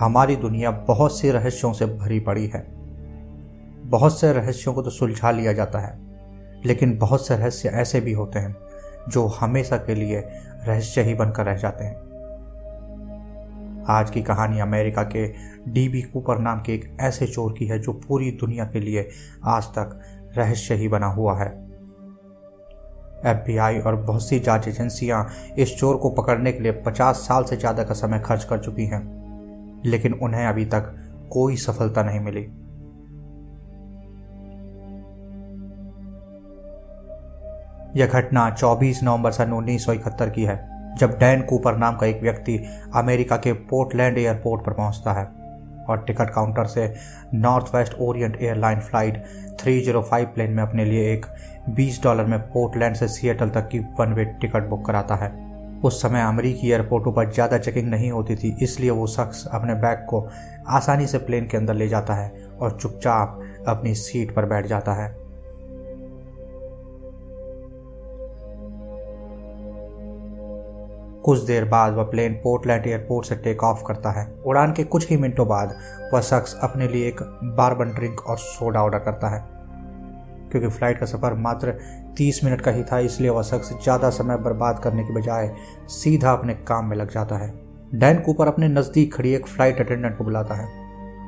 हमारी दुनिया बहुत से रहस्यों से भरी पड़ी है। बहुत से रहस्यों को तो सुलझा लिया जाता है, लेकिन बहुत से रहस्य ऐसे भी होते हैं जो हमेशा के लिए रहस्य ही बनकर रह जाते हैं। आज की कहानी अमेरिका के डीबी कूपर नाम के एक ऐसे चोर की है जो पूरी दुनिया के लिए आज तक रहस्य ही बना हुआ है। FBI और बहुत सी जांच एजेंसियां इस चोर को पकड़ने के लिए 50 साल से ज़्यादा का समय खर्च कर चुकी हैं, लेकिन उन्हें अभी तक कोई सफलता नहीं मिली। यह घटना 24 नवंबर सन 1971 की है, जब डैन कूपर नाम का एक व्यक्ति अमेरिका के पोर्टलैंड एयरपोर्ट पर पहुंचता है और टिकट काउंटर से north west orient airline flight 305 plane में अपने लिए एक $20 में पोर्टलैंड से सिएटल तक की वन वे टिकट बुक कराता है। उस समय अमेरिकी एयरपोर्टों पर ज़्यादा चेकिंग नहीं होती थी, इसलिए वो शख्स अपने बैग को आसानी से प्लेन के अंदर ले जाता है और चुपचाप अपनी सीट पर बैठ जाता है। कुछ देर बाद वह प्लेन पोर्टलैंड एयरपोर्ट से टेक ऑफ करता है। उड़ान के कुछ ही मिनटों बाद वह शख्स अपने लिए एक बारबन ड्रिंक और सोडा ऑर्डर करता है। क्योंकि फ्लाइट का सफ़र मात्र 30 मिनट का ही था, इसलिए वह शख्स ज़्यादा समय बर्बाद करने के बजाय सीधा अपने काम में लग जाता है। डैन कूपर अपने नज़दीक खड़ी एक फ़्लाइट अटेंडेंट को बुलाता है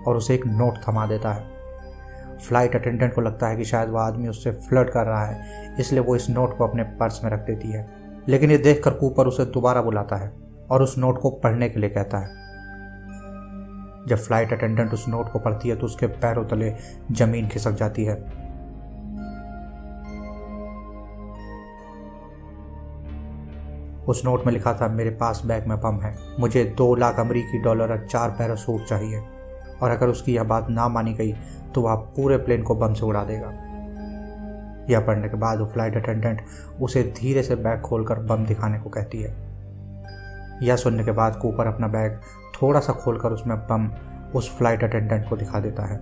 और उसे एक नोट थमा देता है। फ़्लाइट अटेंडेंट को लगता है कि शायद वह आदमी उससे फ्लर्ट कर रहा है, इसलिए वो इस नोट को अपने पर्स में रख देती है। लेकिन ये देखकर कूपर उसे दोबारा बुलाता है और उस नोट को पढ़ने के लिए कहता है। जब फ्लाइट अटेंडेंट उस नोट को पढ़ती है तो उसके पैरों तले जमीन खिसक जाती है। उस नोट में लिखा था, मेरे पास बैग में बम है, मुझे $2 लाख अमेरिकी और 4 पैराशूट चाहिए, और अगर उसकी यह बात ना मानी गई तो वह पूरे प्लेन को बम से उड़ा देगा। यह पढ़ने के बाद वो फ्लाइट अटेंडेंट उसे धीरे से बैग खोलकर बम दिखाने को कहती है। यह सुनने के बाद कूपर अपना बैग थोड़ा सा खोलकर उसमें बम उस फ्लाइट अटेंडेंट को दिखा देता है।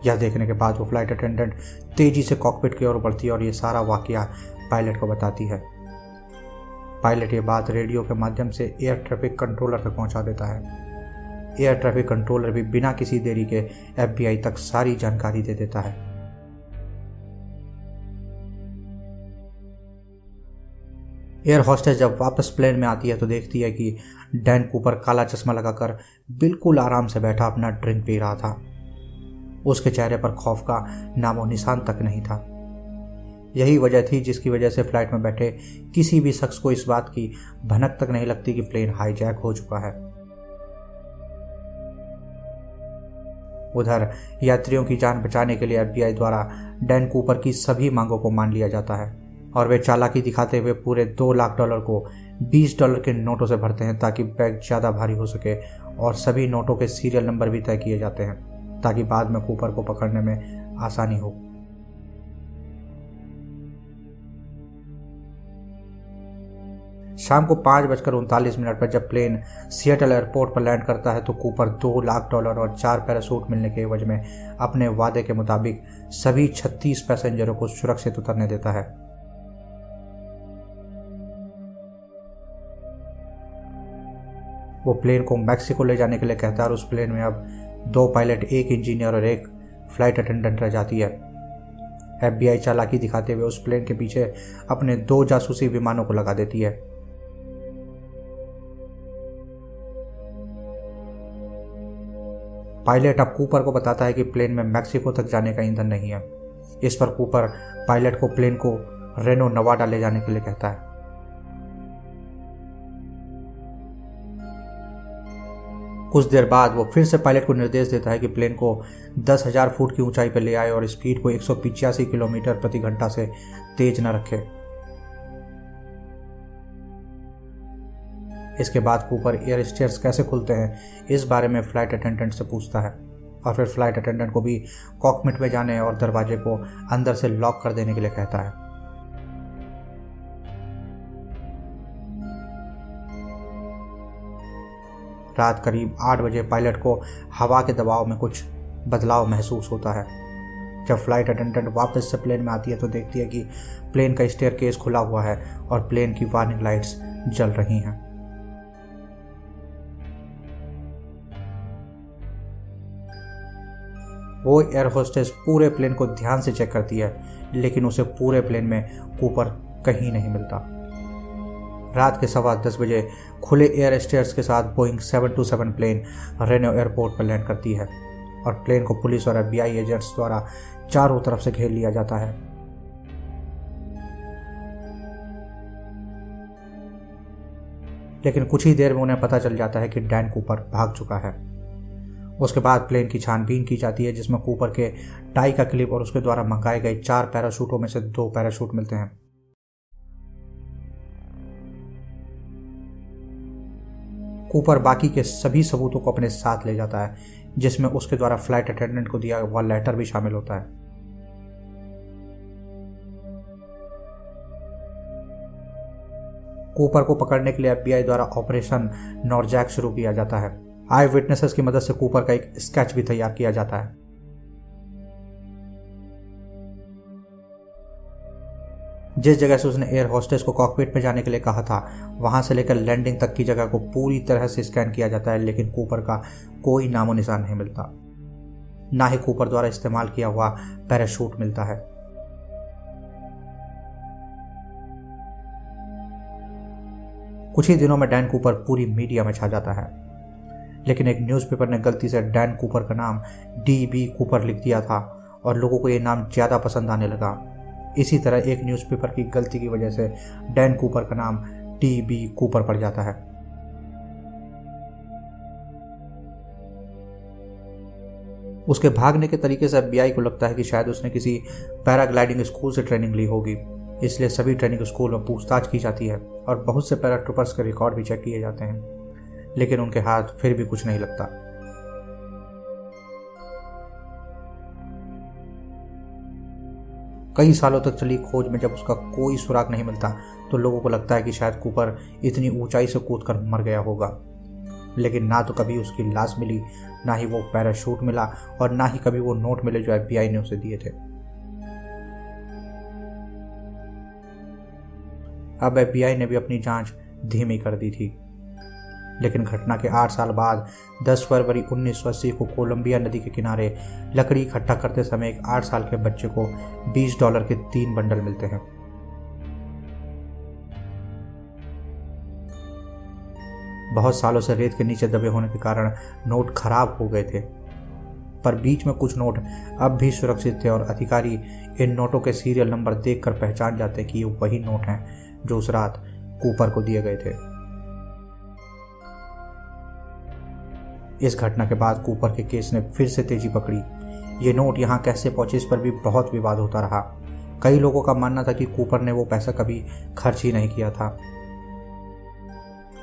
यह देखने के बाद वो फ्लाइट अटेंडेंट तेजी से कॉकपिट की ओर बढ़ती है और ये सारा वाकया पायलट को बताती है। पायलट ये बात रेडियो के माध्यम से एयर ट्रैफिक कंट्रोलर तक पहुंचा देता है। एयर ट्रैफिक कंट्रोलर भी बिना किसी देरी के FBI तक सारी जानकारी दे देता है। एयर होस्टेस जब वापस प्लेन में आती है तो देखती है कि डैन कूपर काला चश्मा लगाकर बिल्कुल आराम से बैठा अपना ड्रिंक पी रहा था। उसके चेहरे पर खौफ का नामो निशान तक नहीं था। यही वजह थी जिसकी वजह से फ्लाइट में बैठे किसी भी शख्स को इस बात की भनक तक नहीं लगती कि प्लेन हाईजैक हो चुका है। उधर यात्रियों की जान बचाने के लिए FBI द्वारा डैन कूपर की सभी मांगों को मान लिया जाता है और वे चालाकी दिखाते हुए पूरे $2 लाख को $20 के नोटों से भरते हैं, ताकि बैग ज़्यादा भारी हो सके, और सभी नोटों के सीरियल नंबर भी तय किए जाते हैं ताकि बाद में कूपर को पकड़ने में आसानी हो। शाम को 5:39 पर जब प्लेन सिएटल एयरपोर्ट पर लैंड करता है तो कूपर $2 लाख और 4 पैराशूट मिलने के एवज में अपने वादे के मुताबिक सभी 36 पैसेंजरों को सुरक्षित उतरने देता है। वो प्लेन को मैक्सिको ले जाने के लिए कहता है और उस प्लेन में अब 2 पायलट, 1 इंजीनियर और 1 फ्लाइट अटेंडेंट रह जाती है। FBI चालाकी दिखाते हुए उस प्लेन के पीछे अपने 2 जासूसी विमानों को लगा देती है। पायलट अब कूपर को बताता है कि प्लेन में मैक्सिको तक जाने का ईंधन नहीं है। इस पर कूपर पायलट को प्लेन को रेनो नवाडा ले जाने के लिए कहता है। कुछ देर बाद वो फिर से पायलट को निर्देश देता है कि प्लेन को 10,000 फुट की ऊंचाई पर ले आए और स्पीड को 185 किलोमीटर प्रति घंटा से तेज न रखे। इसके बाद कूपर एयर स्टेयर्स कैसे खुलते हैं इस बारे में फ्लाइट अटेंडेंट से पूछता है और फिर फ्लाइट अटेंडेंट को भी कॉकपिट में जाने और दरवाजे को अंदर से लॉक कर देने के लिए कहता है। रात करीब 8 बजे पायलट को हवा के दबाव में कुछ बदलाव महसूस होता है। जब फ्लाइट अटेंडेंट वापस से प्लेन में आती है तो देखती है कि प्लेन का स्टेयरकेस खुला हुआ है और प्लेन की वार्निंग लाइट्स जल रही हैं। वो एयर होस्टेस पूरे प्लेन को ध्यान से चेक करती है, लेकिन उसे पूरे प्लेन में कूपर कहीं नहीं मिलता। रात के 10:15 बजे खुले एयर स्टेयर्स के साथ बोइंग 727 प्लेन रेनो एयरपोर्ट पर लैंड करती है और प्लेन को पुलिस और FBI एजेंट्स द्वारा चारों तरफ से घेर लिया जाता है। लेकिन कुछ ही देर में उन्हें पता चल जाता है कि डैन कूपर भाग चुका है। उसके बाद प्लेन की छानबीन की जाती है, जिसमें कूपर के टाई का क्लिप और उसके द्वारा मंगाए गए 4 पैराशूटों में से 2 पैराशूट मिलते हैं। कूपर बाकी के सभी सबूतों को अपने साथ ले जाता है, जिसमें उसके द्वारा फ्लाइट अटेंडेंट को दिया हुआ लेटर भी शामिल होता है। कूपर को पकड़ने के लिए FBI द्वारा ऑपरेशन नॉरजैक शुरू किया जाता है। आई विटनेसेस की मदद से कूपर का एक स्केच भी तैयार किया जाता है। जिस जगह से उसने एयर होस्टेस को कॉकपिट में जाने के लिए कहा था, वहां से लेकर लैंडिंग तक की जगह को पूरी तरह से स्कैन किया जाता है, लेकिन कूपर का कोई नामो निशान नहीं मिलता। ना ही कूपर द्वारा इस्तेमाल किया हुआ पैराशूट मिलता है। कुछ ही दिनों में डैन कूपर पूरी मीडिया में छा जाता है, लेकिन एक न्यूज़पेपर ने गलती से डैन कूपर का नाम DB कूपर लिख दिया था और लोगों को ये नाम ज़्यादा पसंद आने लगा। इसी तरह एक न्यूज़पेपर की गलती की वजह से डैन कूपर का नाम DB कूपर पड़ जाता है। उसके भागने के तरीके से FBI को लगता है कि शायद उसने किसी पैराग्लाइडिंग स्कूल से ट्रेनिंग ली होगी, इसलिए सभी ट्रेनिंग स्कूल में पूछताछ की जाती है और बहुत से पैराट्रूपर्स के रिकॉर्ड भी चेक किए जाते हैं, लेकिन उनके हाथ फिर भी कुछ नहीं लगता। कई सालों तक चली खोज में जब उसका कोई सुराग नहीं मिलता तो लोगों को लगता है कि शायद कूपर इतनी ऊंचाई से कूदकर मर गया होगा, लेकिन ना तो कभी उसकी लाश मिली, ना ही वो पैराशूट मिला और ना ही कभी वो नोट मिले जो FBI ने उसे दिए थे। अब FBI ने भी अपनी जांच धीमी कर दी थी, लेकिन घटना के 8 साल बाद 10 फरवरी 1980 को कोलंबिया नदी के किनारे लकड़ी इकट्ठा करते समय एक 8 साल के बच्चे को $20 के 3 बंडल मिलते हैं। बहुत सालों से रेत के नीचे दबे होने के कारण नोट खराब हो गए थे, पर बीच में कुछ नोट अब भी सुरक्षित थे और अधिकारी इन नोटों के सीरियल नंबर देखकर पहचान जाते कि ये वही नोट हैं जो उस रात कूपर को दिए गए थे। इस घटना के बाद कूपर के केस ने फिर से तेजी पकड़ी। ये नोट यहाँ कैसे पहुंचे, इस पर भी बहुत विवाद होता रहा। कई लोगों का मानना था कि कूपर ने वो पैसा कभी खर्च ही नहीं किया था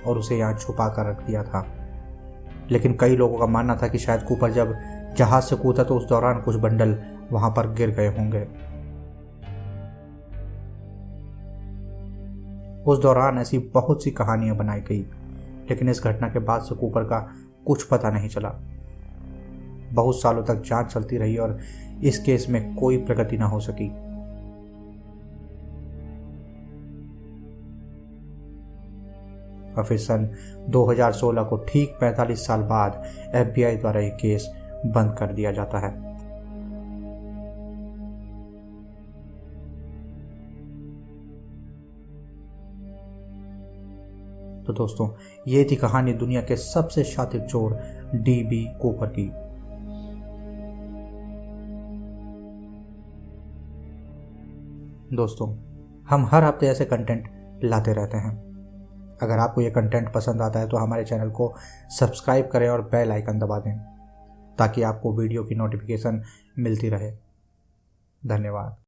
और उसे यहाँ छुपा कर रख दिया था, लेकिन कई लोगों का मानना था कि शायद कूपर जब जहाज से कूदा तो उस दौरान कुछ बंडल वहां पर गिर गए होंगे। उस दौरान ऐसी बहुत सी कहानियां बनाई गई, लेकिन इस घटना के बाद से कूपर का कुछ पता नहीं चला। बहुत सालों तक जांच चलती रही और इस केस में कोई प्रगति ना हो सकी। और फिर सन 2016 को ठीक 45 साल बाद FBI द्वारा यह केस बंद कर दिया जाता है। तो दोस्तों, ये थी कहानी दुनिया के सबसे शातिर चोर DB कूपर की। दोस्तों, हम हर हफ्ते ऐसे कंटेंट लाते रहते हैं। अगर आपको ये कंटेंट पसंद आता है तो हमारे चैनल को सब्सक्राइब करें और बेल आइकन दबा दें ताकि आपको वीडियो की नोटिफिकेशन मिलती रहे। धन्यवाद।